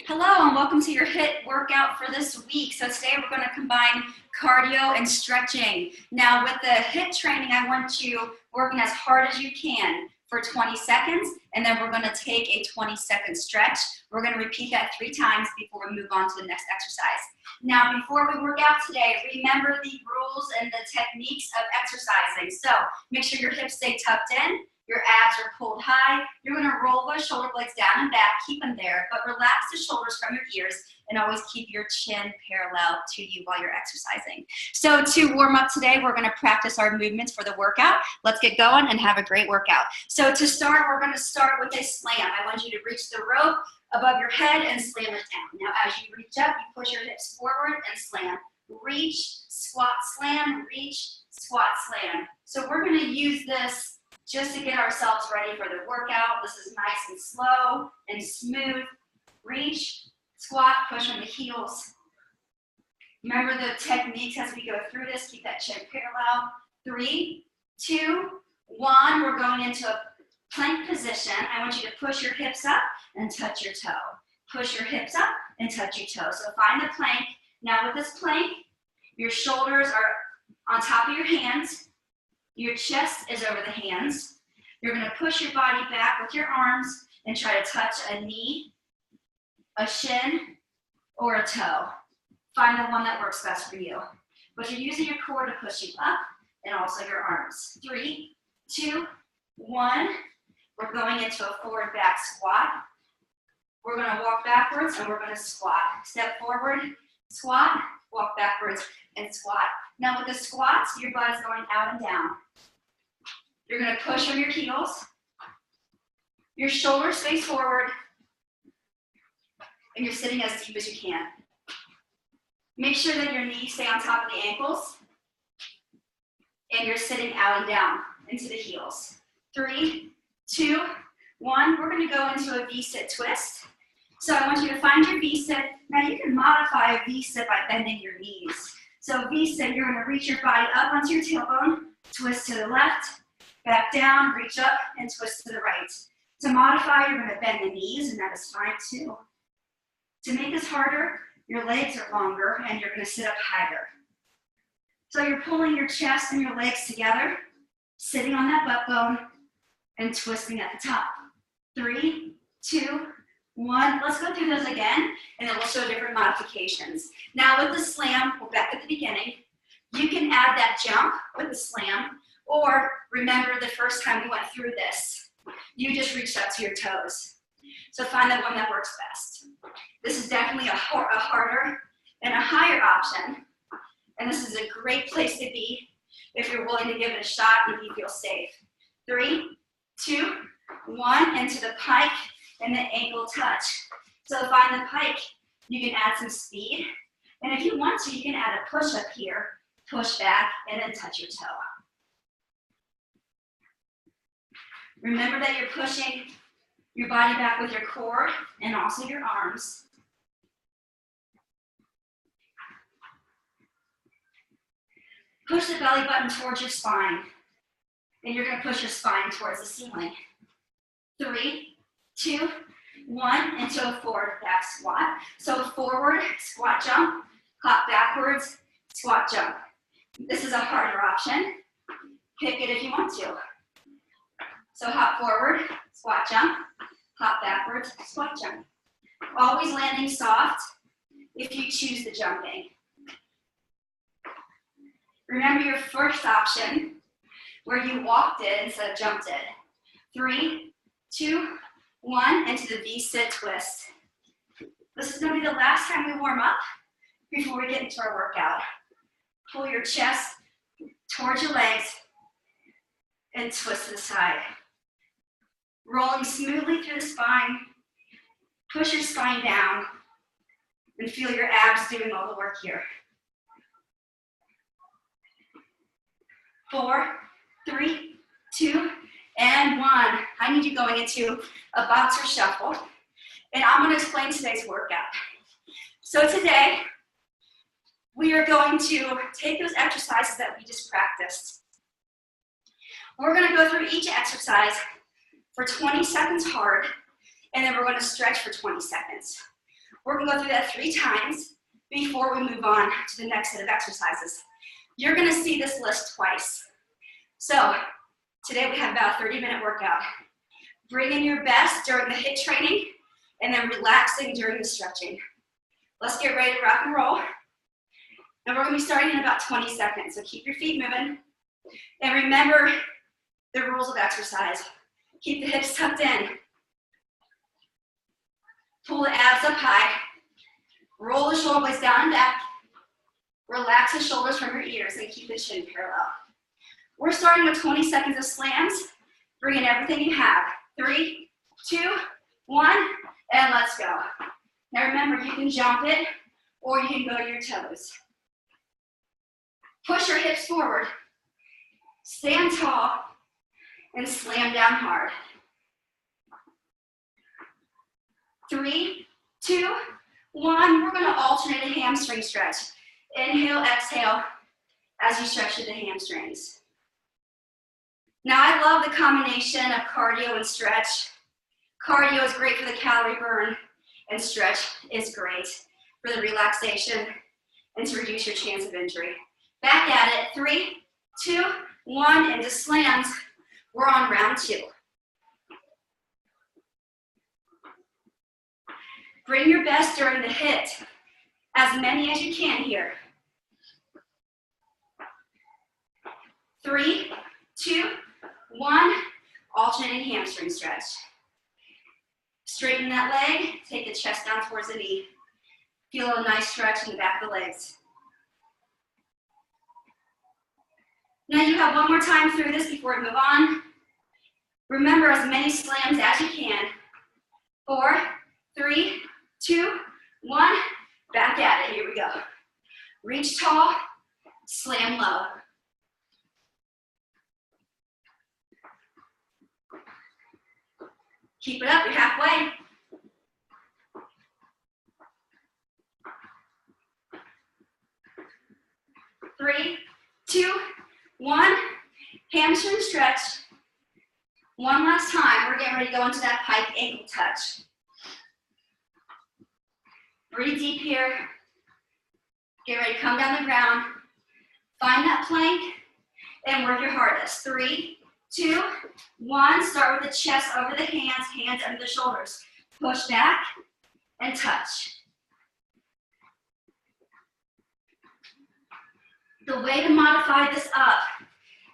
Hello and welcome to your HIIT workout for this week. So today we're going to combine cardio and stretching. Now with the HIIT training, I want you working as hard as you can for 20 seconds, and then we're going to take a 20-second stretch. We're going to repeat that 3 times before we move on to the next exercise. Now before we work out today, remember the rules and the techniques of exercising. So make sure your hips stay tucked in. Your abs are pulled high. You're going to roll those shoulder blades down and back, keep them there, but relax the shoulders from your ears and always keep your chin parallel to you while you're exercising. So to warm up today, we're going to practice our movements for the workout. Let's get going and have a great workout. So to start, we're going to start with a slam. I want you to reach the rope above your head and slam it down. Now as you reach up, you push your hips forward and slam. Reach, squat, slam, reach, squat, slam. So we're going to use this just to get ourselves ready for the workout. This is nice and slow and smooth. Reach, squat, push on the heels. Remember the techniques as we go through this. Keep that chin parallel. 3, 2, 1. We're going into a plank position. I want you to push your hips up and touch your toe. Push your hips up and touch your toe. So find the plank. Now with this plank, your shoulders are on top of your hands. Your chest is over the hands. You're going to push your body back with your arms and try to touch a knee, a shin, or a toe. Find the one that works best for you. But you're using your core to push you up and also your arms. 3, 2, 1. We're going into a forward back squat. We're going to walk backwards and we're going to squat. Step forward, squat, walk backwards, and squat. Now with the squats, your body's going out and down. You're going to push on your heels. Your shoulders face forward. And you're sitting as deep as you can. Make sure that your knees stay on top of the ankles. And you're sitting out and down into the heels. 3, 2, 1. We're going to go into a V-sit twist. So I want you to find your V-sit. Now you can modify a V-sit by bending your knees. So V-sit, you're going to reach your body up onto your tailbone, twist to the left, back down, reach up, and twist to the right. To modify, you're going to bend the knees, and that is fine too. To make this harder, your legs are longer, and you're going to sit up higher. So you're pulling your chest and your legs together, sitting on that butt bone, and twisting at the top. 3, 2, 1. Let's go through those again, and then we'll show different modifications. Now with the slam, we're back at the beginning. You can add that jump with the slam, or remember the first time we went through this, you just reached up to your toes. So find the one that works best. This is definitely a harder and a higher option, and this is a great place to be if you're willing to give it a shot and you feel safe. 3, 2, 1, into the pike and the ankle touch. So to find the pike, you can add some speed. And if you want to, you can add a push up here, push back, and then touch your toe. Remember that you're pushing your body back with your core and also your arms. Push the belly button towards your spine. And you're going to push your spine towards the ceiling. 3, 2, 1, into a forward back squat. So forward, squat jump, hop backwards, squat jump. This is a harder option. Pick it if you want to. So hop forward, squat jump, hop backwards, squat jump. Always landing soft if you choose the jumping. Remember your first option where you walked it instead of jumped it. 3, 2, 1, into the V-sit twist. This is going to be the last time we warm up before we get into our workout. Pull your chest towards your legs and twist to the side. Rolling smoothly through the spine. Push your spine down and feel your abs doing all the work here. 4, 3, 2, and 1. I need you going into a boxer shuffle, and I'm going to explain today's workout. So today, we are going to take those exercises that we just practiced. We're going to go through each exercise for 20 seconds hard, and then we're going to stretch for 20 seconds. We're gonna go through that 3 times before we move on to the next set of exercises. You're gonna see this list twice. So today we have about a 30-minute workout. Bring in your best during the HIIT training and then relaxing during the stretching. Let's get ready to rock and roll. And we're gonna be starting in about 20 seconds, so keep your feet moving. And remember the rules of exercise. Keep the hips tucked in. Pull the abs up high. Roll the shoulder blades down and back. Relax the shoulders from your ears and keep the chin parallel. We're starting with 20 seconds of slams. Bring in everything you have. 3, 2, 1, and let's go. Now remember, you can jump it or you can go to your toes. Push your hips forward. Stand tall and slam down hard. 3, 2, 1. We're going to alternate a hamstring stretch. Inhale, exhale as you stretch through the hamstrings. Now I love the combination of cardio and stretch. Cardio is great for the calorie burn, and stretch is great for the relaxation and to reduce your chance of injury. Back at it, 3, 2, 1, into slams. We're on round 2. Bring your best during the HIIT, as many as you can here. 3, 2, 1, alternating hamstring stretch. Straighten that leg, take the chest down towards the knee. Feel a nice stretch in the back of the legs. Now you have one more time through this before we move on. Remember as many slams as you can. 4, 3, 2, 1, back at it, here we go. Reach tall, slam low. Keep it up, you're halfway. Three, 2, 1, hamstring stretch. One last time, we're getting ready to go into that pike ankle touch. Breathe deep here. Get ready to come down the ground. Find that plank and work your hardest. 3, 2, 1. Start with the chest over the hands, hands under the shoulders. Push back and touch. The way to modify this up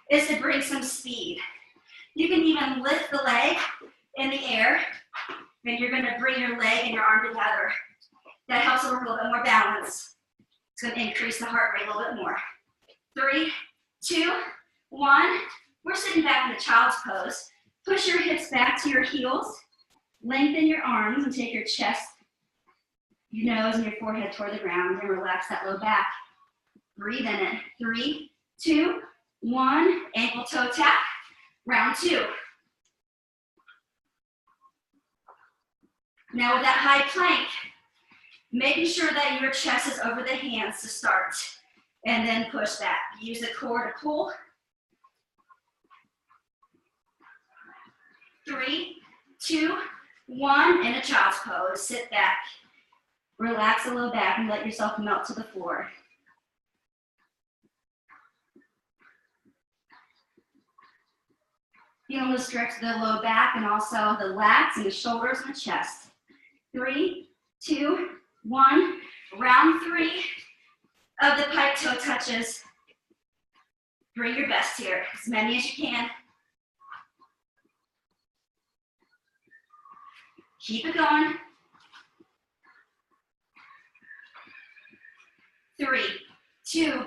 is to bring some speed. You can even lift the leg in the air, and you're going to bring your leg and your arm together. That helps with a little bit more balance. It's going to increase the heart rate a little bit more. 3, 2, 1. We're sitting back in the child's pose. Push your hips back to your heels. Lengthen your arms and take your chest, your nose, and your forehead toward the ground, and relax that low back. Breathe in it. 3, 2, 1. Ankle toe tap. Round 2. Now with that high plank, making sure that your chest is over the hands to start, and then push back. Use the core to pull. 3, 2, 1, in a child's pose. Sit back. Relax the low back and let yourself melt to the floor. Feeling the stretch of the low back and also the lats and the shoulders and the chest. 3, 2, 1. Round 3 of the pike toe touches. Bring your best here, as many as you can. Keep it going. 3, 2,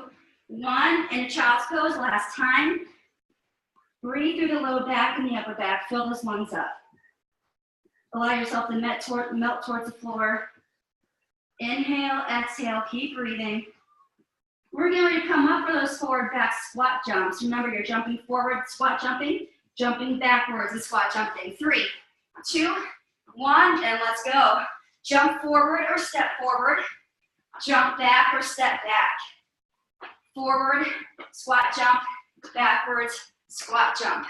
1. In a child's pose, last time. Breathe through the low back and the upper back. Fill those lungs up. Allow yourself to melt towards the floor. Inhale, exhale, keep breathing. We're getting ready to come up for those forward back squat jumps. Remember, you're jumping forward, squat jumping, jumping backwards and squat jumping. 3, 2, 1, and let's go. Jump forward or step forward. Jump back or step back. Forward, squat jump, backwards, squat jump.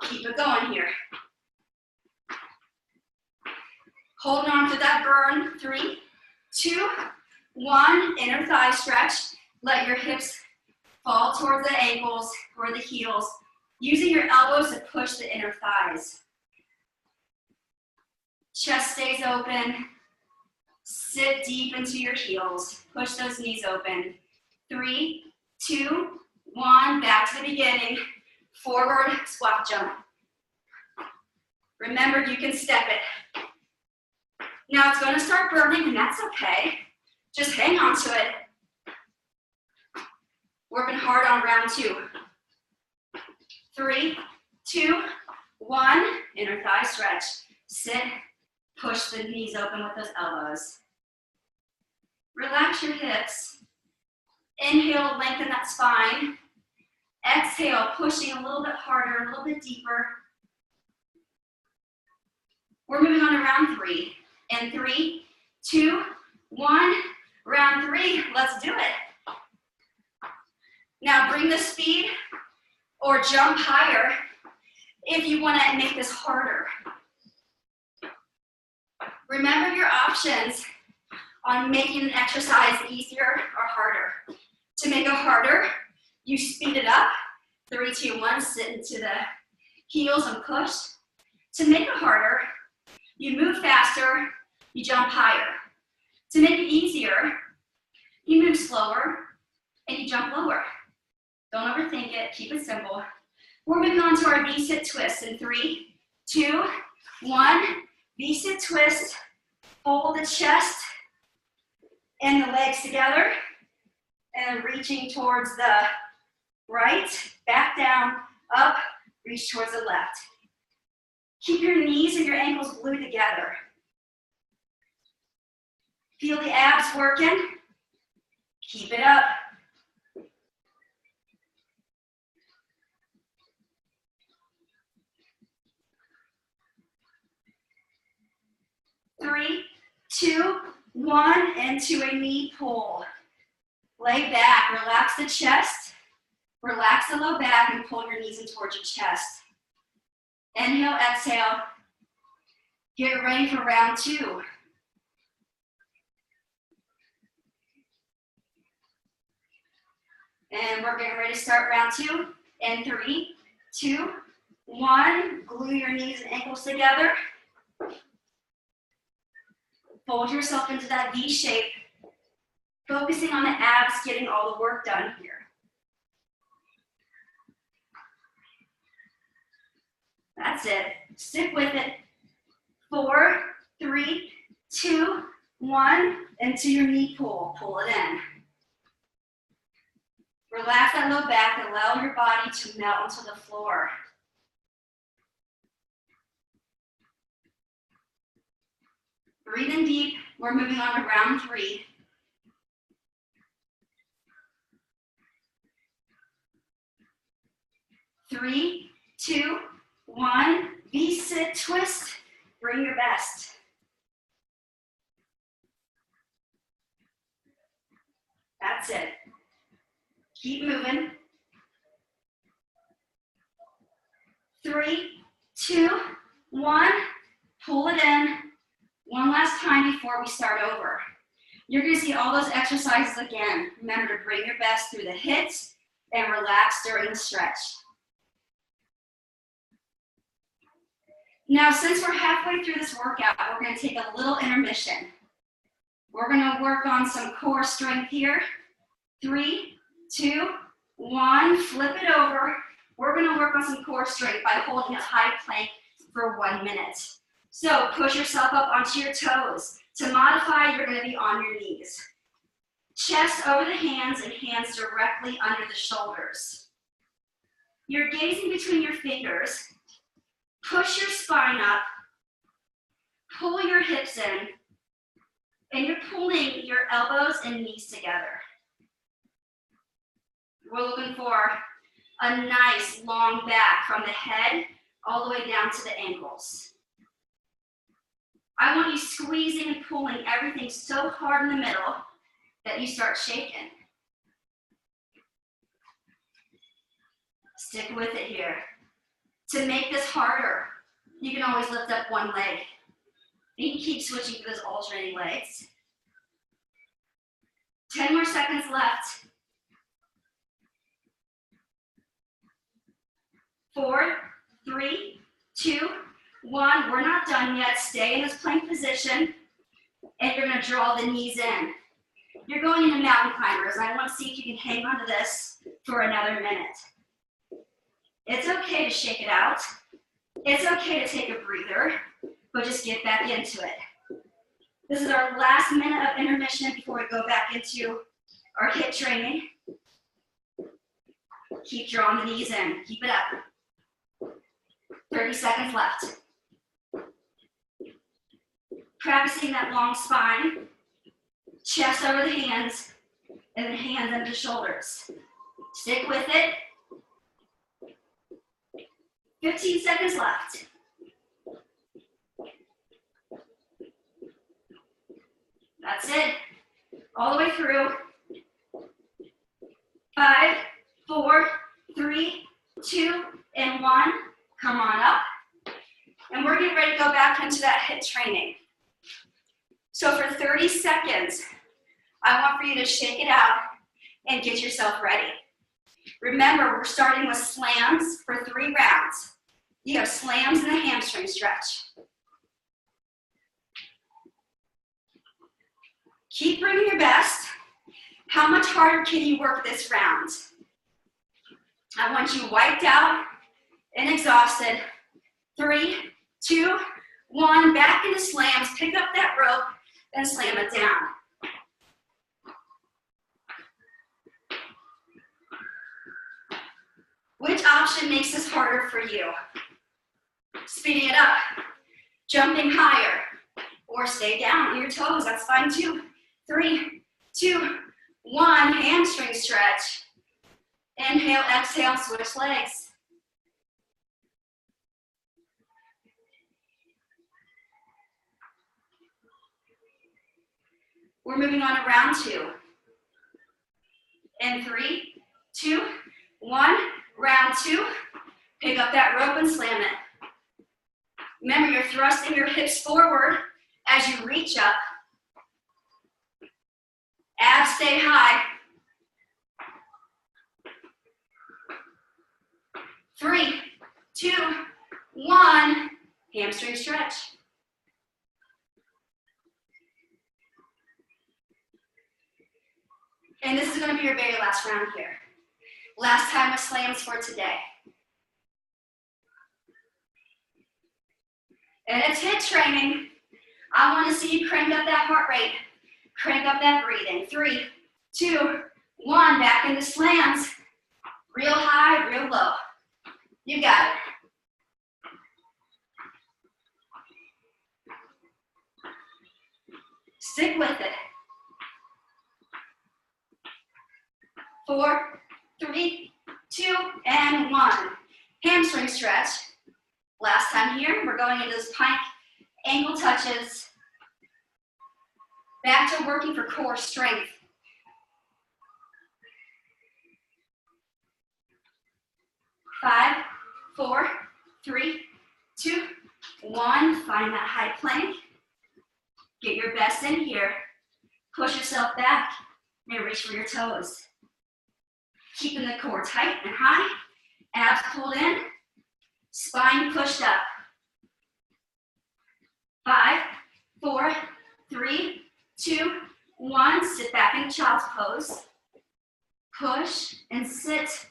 Keep it going here. Holding on to that burn. 3, 2, 1, inner thigh stretch. Let your hips fall towards the ankles or the heels, using your elbows to push the inner thighs. Chest stays open. Sit deep into your heels. Push those knees open. 3, 2, 1, back to the beginning. Forward squat jump. Remember, you can step it. Now it's going to start burning, and that's okay. Just hang on to it. Working hard on round 2. 3, 2, 1, inner thigh stretch. Sit, push the knees open with those elbows. Relax your hips. Inhale, lengthen that spine. Exhale, pushing a little bit harder, a little bit deeper. We're moving on to round 3. In 3, 2, 1, round 3, let's do it. Now bring the speed or jump higher if you want to make this harder. Remember your options on making an exercise easier or harder. To make it harder, you speed it up. 3, 2, 1, sit into the heels and push. To make it harder, you move faster, you jump higher. To make it easier, you move slower and you jump lower. Don't overthink it, keep it simple. We're moving on to our V-sit twist in 3, 2, 1. V-sit twist, fold the chest and the legs together and reaching towards the right, back down, up, reach towards the left. Keep your knees and your ankles glued together. Feel the abs working. Keep it up. Three, 2, 1, into a knee pull. Lay back, relax the chest, relax the low back, and pull your knees in towards your chest. Inhale, exhale. Get ready for round 2. And we're getting ready to start round 2. In 3, 2, 1, glue your knees and ankles together. Fold yourself into that V shape, focusing on the abs, getting all the work done here. That's it. Stick with it. 4, 3, 2, 1, into your knee pull. Pull it in. Relax that low back, allow your body to melt onto the floor. Breathe in deep. We're moving on to round 3. Three, 2, 1, V-sit twist. Bring your best. That's it. Keep moving. 3, 2, 1, pull it in. One last time before we start over. You're going to see all those exercises again. Remember to bring your best through the hits and relax during the stretch. Now, since we're halfway through this workout, we're going to take a little intermission. We're going to work on some core strength here. 3, 2, 1, flip it over. We're going to work on some core strength by holding a high plank for 1 minute. So push yourself up onto your toes. To modify, you're going to be on your knees. Chest over the hands and hands directly under the shoulders. You're gazing between your fingers. Push your spine up. Pull your hips in. And you're pulling your elbows and knees together. We're looking for a nice long back from the head all the way down to the ankles. I want you squeezing and pulling everything so hard in the middle that you start shaking. Stick with it here. To make this harder, you can always lift up one leg. You can keep switching to those alternating legs. 10 more seconds left. 4, 3, 2, 1. We're not done yet. Stay in this plank position, and you're going to draw the knees in. You're going into mountain climbers, and I want to see if you can hang on to this for another minute. It's okay to shake it out. It's okay to take a breather, but just get back into it. This is our last minute of intermission before we go back into our HIIT training. Keep drawing the knees in. Keep it up. 30 seconds left. Practicing that long spine, chest over the hands, and then hands under the shoulders. Stick with it. 15 seconds left. That's it. All the way through. 5, 4, 3, 2, and 1. Come on up. And we're getting ready to go back into that HIIT training. So for 30 seconds, I want for you to shake it out and get yourself ready. Remember, we're starting with slams for 3 rounds. You have slams and a hamstring stretch. Keep bringing your best. How much harder can you work this round? I want you wiped out and exhausted. 3, 2, 1, back into slams. Pick up that rope and slam it down. Which option makes this harder for you? Speeding it up, jumping higher, or stay down on your toes, that's fine too. 3, 2, 1, hamstring stretch. Inhale, exhale, switch legs. We're moving on to round 2. In 3, 2, 1, round 2. Pick up that rope and slam it. Remember, you're thrusting your hips forward as you reach up. Abs stay high. 3, 2, 1, hamstring stretch. And this is going to be your very last round here. Last time with slams for today. And it's HIIT training. I want to see you crank up that heart rate. Crank up that breathing. 3, 2, 1, back into slams. Real high, real low. You got it. Stick with it. 4, 3, 2, and 1. Hamstring stretch. Last time here, we're going into those pike ankle touches. Back to working for core strength. 5, 4, 3, 2, 1. Find that high plank. Get your best in here. Push yourself back and reach for your toes. Keeping the core tight and high. Abs pulled in. Spine pushed up. 5, 4, 3, 2, 1. Sit back in child's pose. Push and sit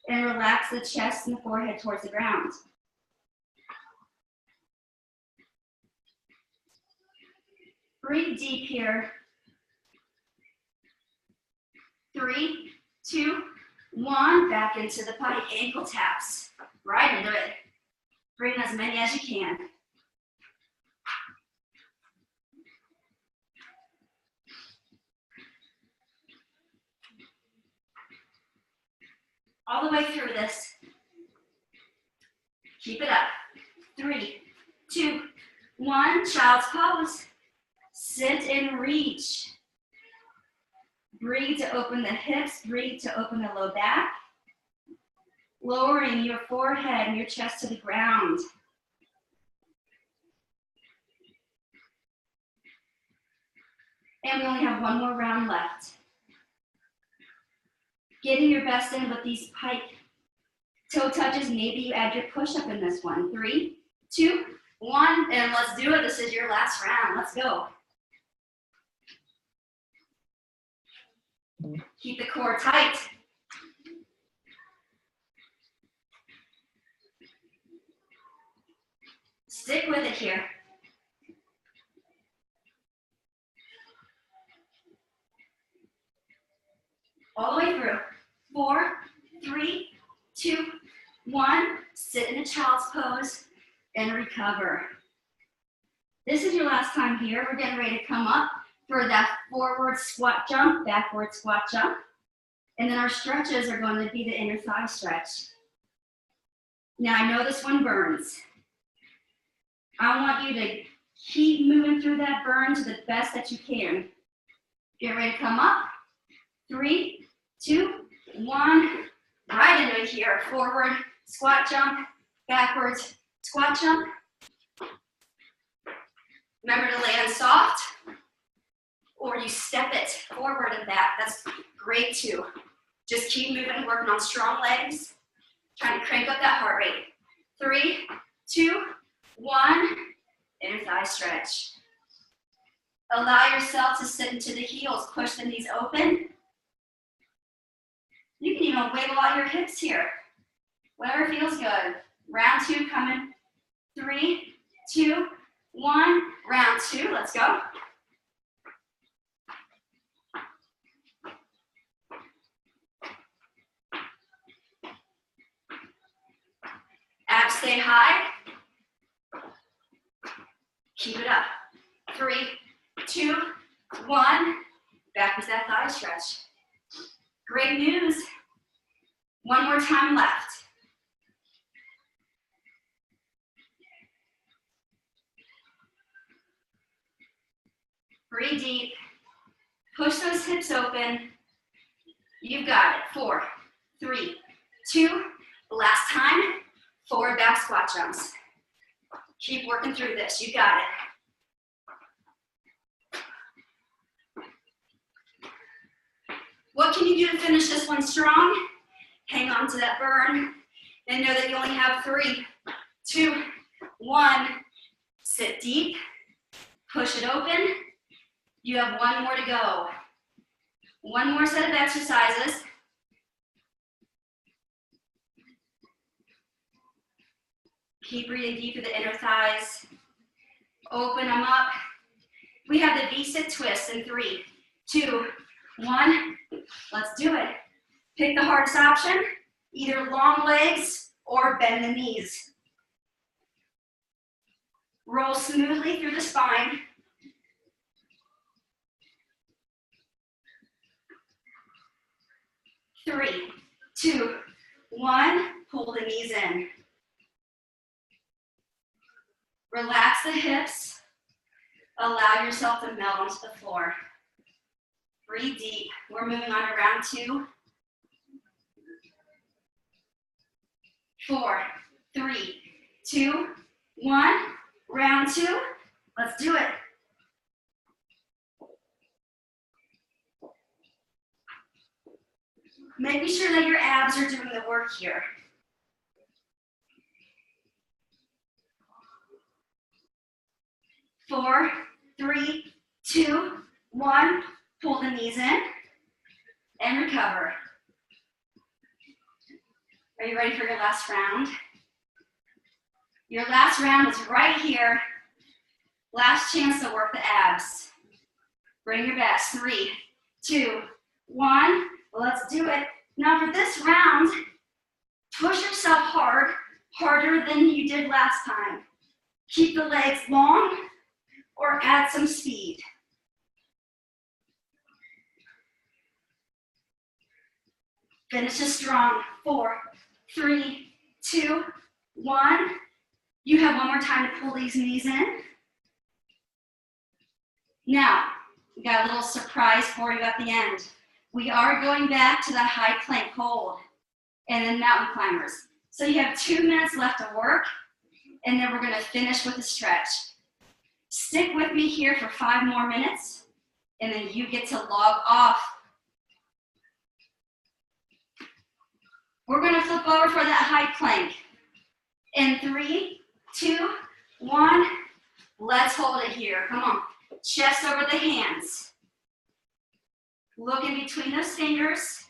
and relax the chest and the forehead towards the ground. Breathe deep here. 3, 2, 1. Back into the pike ankle taps. Right into it. Bring as many as you can. All the way through this. Keep it up. 3, 2, 1. Child's pose. Sit and reach. Breathe to open the hips. Breathe to open the low back. Lowering your forehead and your chest to the ground. And we only have one more round left. Getting your best in with these pike toe touches. Maybe you add your push-up in this one. 3, 2, 1, and let's do it. This is your last round. Let's go. Keep the core tight. Stick with it here. All the way through. 4, 3, 2, 1. Sit in a child's pose and recover. This is your last time here. We're getting ready to come up for that forward squat jump, backward squat jump. And then our stretches are going to be the inner thigh stretch. Now I know this one burns. I want you to keep moving through that burn to the best that you can. Get ready to come up. 3, 2, 1. Right into here. Forward squat jump, backwards squat jump. Remember to land soft, or you step it forward and back. That's great too. Just keep moving, working on strong legs, trying to crank up that heart rate. 3, 2, 1, inner thigh stretch. Allow yourself to sit into the heels, push the knees open. You can even wiggle out your hips here. Whatever feels good. Round 2 coming. 3, 2, 1. Round 2, let's go. Abs stay high. Keep it up. 3, 2, 1. Back into that thigh stretch. Great news. One more time left. Breathe deep. Push those hips open. You've got it. 4, 3, 2. Last time. Forward back squat jumps. Keep working through this. You got it. What can you do to finish this one strong? Hang on to that burn and know that you only have 3, 2, 1. Sit deep. Push it open. You have one more to go. One more set of exercises. Keep breathing deep through the inner thighs. Open them up. We have the V-sit twist in 3, 2, 1. Let's do it. Pick the hardest option, either long legs or bend the knees. Roll smoothly through the spine. Three, 2, 1. Pull the knees in. Relax the hips. Allow yourself to melt onto the floor. Breathe deep. We're moving on to round 2. 4, 3, 2, 1. Round 2. Let's do it. Making sure that your abs are doing the work here. Four, 3, 2, 1. Pull the knees in and recover. Are you ready for your last round? Your last round is right here. Last chance to work the abs. Bring your best. 3, 2, 1. Let's do it. Now for this round, push yourself hard, harder than you did last time. Keep the legs long or add some speed. Finish it strong. 4, 3, 2, 1. You have one more time to pull these knees in. Now, we got a little surprise for you at the end. We are going back to that high plank hold and then mountain climbers. So you have 2 minutes left to work, and then we're going to finish with a stretch. Stick with me here for 5 more minutes, and then you get to log off. We're going to flip over for that high plank. In 3, 2, 1. Let's hold it here. Come on. Chest over the hands. Look in between those fingers.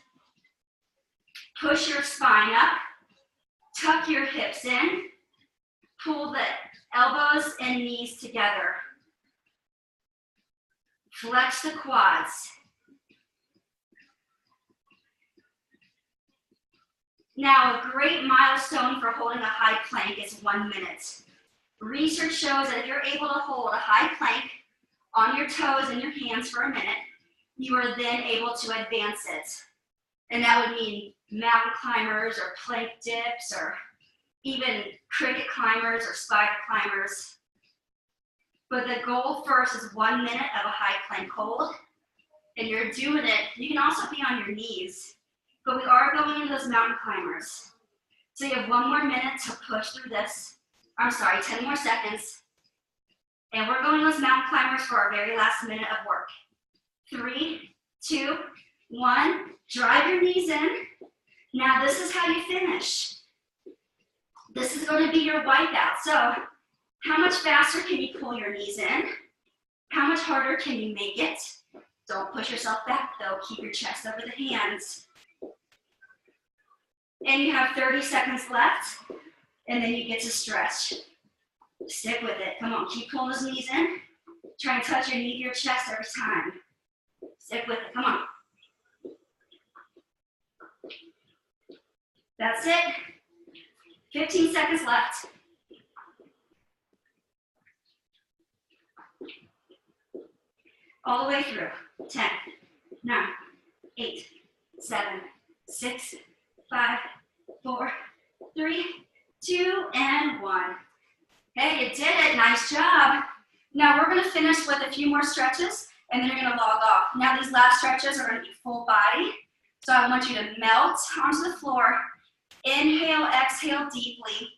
Push your spine up. Tuck your hips in. Pull the elbows and knees together. Flex the quads. Now, a great milestone for holding a high plank is 1 minute. Research shows that if you're able to hold a high plank on your toes and your hands for a minute, you are then able to advance it. And that would mean mountain climbers or plank dips or even cricket climbers or spider climbers. But the goal first is 1 minute of a high plank hold. And you're doing it, you can also be on your knees. But we are going into those mountain climbers. So you have 1 more minute to push through this. I'm sorry, 10 more seconds. And we're going those mountain climbers for our very last minute of work. 3, 2, 1. Drive your knees in. Now this is how you finish. This is going to be your wipeout. So how much faster can you pull your knees in? How much harder can you make it? Don't push yourself back though. Keep your chest over the hands. And you have 30 seconds left, and then you get to stretch. Stick with it. Come on, keep pulling those knees in. Try and touch your knee to your chest every time. Stick with it. Come on. That's it. 15 seconds left. All the way through. 10, 9, 8, 7, 6, 5, 4, 3, 2, and 1. Hey, you did it. Nice job. Now we're going to finish with a few more stretches, and then you're going to log off. Now these last stretches are going to be full body. So I want you to melt onto the floor. Inhale, exhale deeply.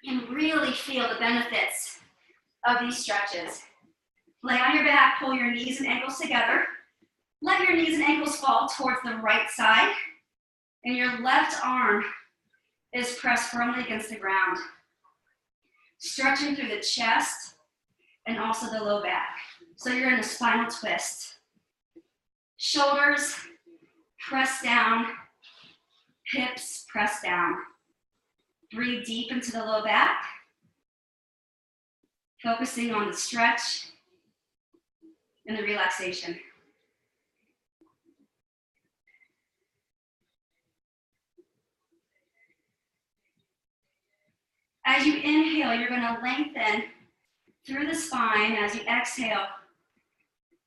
And really feel the benefits of these stretches. Lay on your back, pull your knees and ankles together. Let your knees and ankles fall towards the right side, and your left arm is pressed firmly against the ground. Stretching through the chest and also the low back. So you're in a spinal twist. Shoulders press down, hips press down. Breathe deep into the low back, focusing on the stretch and the relaxation. As you inhale, you're going to lengthen through the spine. As you exhale,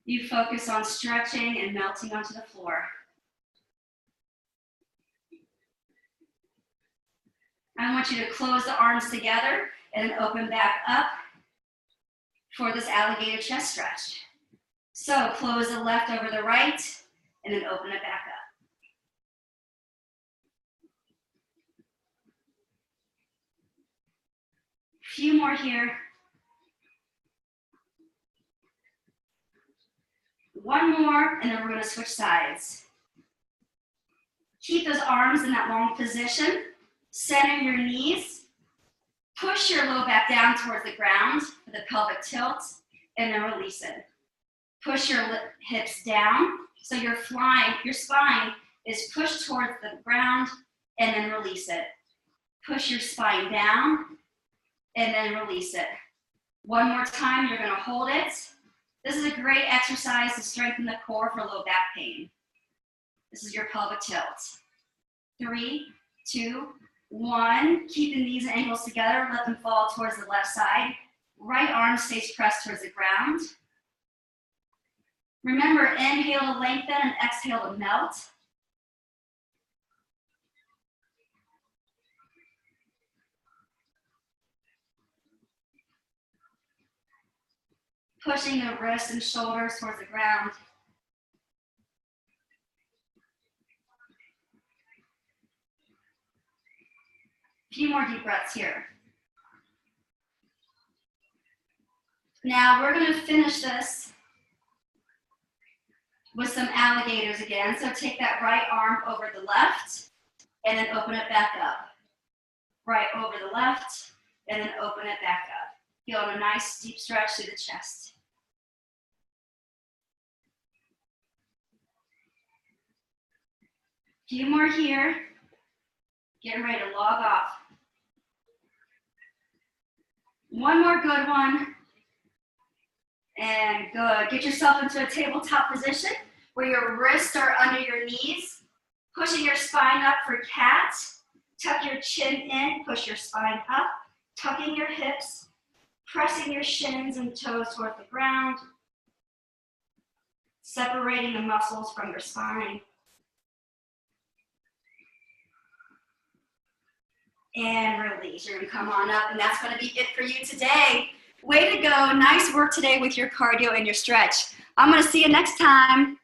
you focus on stretching and melting onto the floor. I want you to close the arms together and then open back up for this alligator chest stretch. So close the left over the right and then open it back up. Few more here. One more, and then we're going to switch sides. Keep those arms in that long position. Center your knees. Push your low back down towards the ground for the pelvic tilt, and then release it. Push your hips down, so your spine is pushed towards the ground, and then release it. Push your spine down, and then release it. One more time, you're going to hold it. This is a great exercise to strengthen the core for low back pain. This is your pelvic tilt. 3, 2, 1. Keep the knees and ankles together. Let them fall towards the left side. Right arm stays pressed towards the ground. Remember, inhale to lengthen and exhale to melt. Pushing the wrists and shoulders towards the ground. A few more deep breaths here. Now we're going to finish this with some alligators again. So take that right arm over the left and then open it back up. Right over the left and then open it back up. Feeling a nice deep stretch through the chest. Few more here. Getting ready to log off. One more good one. And good. Get yourself into a tabletop position where your wrists are under your knees. Pushing your spine up for cat. Tuck your chin in, push your spine up. Tucking your hips. Pressing your shins and toes toward the ground. Separating the muscles from your spine. And release. You're gonna come on up, and that's gonna be it for you today. Way to go. Nice work today with your cardio and your stretch. I'm gonna see you next time.